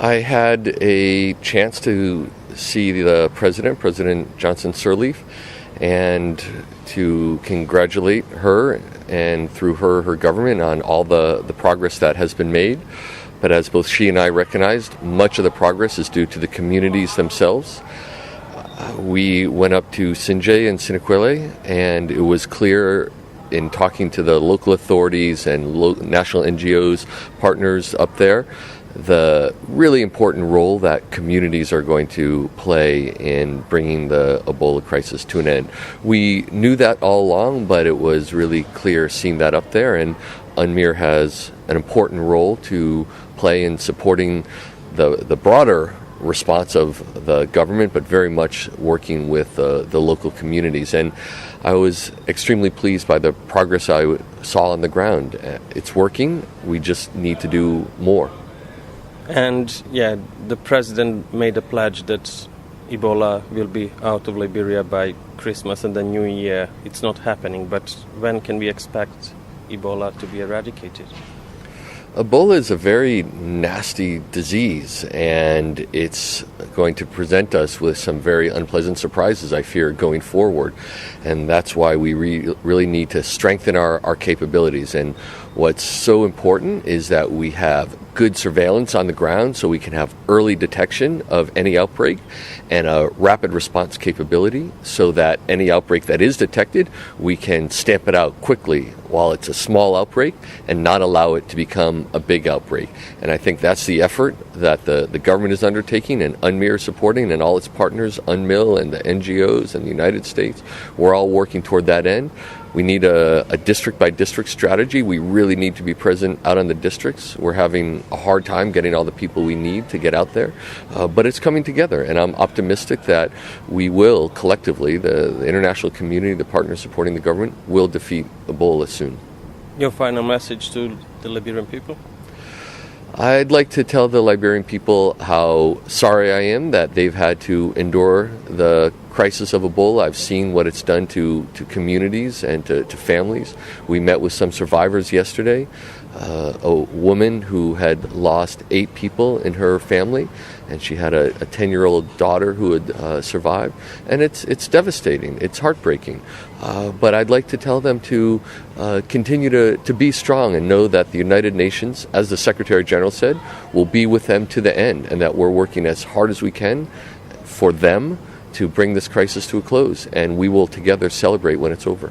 I had a chance to see the President Johnson Sirleaf, and to congratulate her and through her government on all the progress that has been made. But as both she and I recognized, much of the progress is due to the communities themselves. We went up to Sinje and Siniquele, and it was clear in talking to the local authorities and national NGOs, partners up there, the really important role that communities are going to play in bringing the Ebola crisis to an end. We knew that all along, but it was really clear seeing that up there, and UNMEER has an important role to play in supporting the broader response of the government, but very much working with the local communities. And I was extremely pleased by the progress I saw on the ground. It's working. We just need to do more. And the president made a pledge that Ebola will be out of Liberia by Christmas and the New Year. It's not happening, but when can we expect Ebola to be eradicated? Ebola is a very nasty disease, and it's going to present us with some very unpleasant surprises, I fear, going forward. And that's why we really need to strengthen our capabilities. And what's so important is that we have good surveillance on the ground so we can have early detection of any outbreak and a rapid response capability so that any outbreak that is detected, we can stamp it out quickly while it's a small outbreak and not allow it to become a big outbreak. And I think that's the effort that the government is undertaking and UNMEER is supporting, and all its partners, UNMIL and the NGOs and the United States. We're all working toward that end. We need a district-by-district strategy. We really need to be present out in the districts. We're having a hard time getting all the people we need to get out there, but it's coming together, and I'm optimistic that we will collectively, the international community, the partners supporting the government, will defeat Ebola soon. Your final message to the Liberian people? I'd like to tell the Liberian people how sorry I am that they've had to endure the crisis of Ebola. I've seen what it's done to communities and to families. We met with some survivors yesterday. A woman who had lost 8 people in her family, and she had a 10-year-old daughter who had survived. And it's devastating. It's heartbreaking. But I'd like to tell them to continue to be strong and know that the United Nations, as the Secretary General said, will be with them to the end, and that we're working as hard as we can for them to bring this crisis to a close, and we will together celebrate when it's over.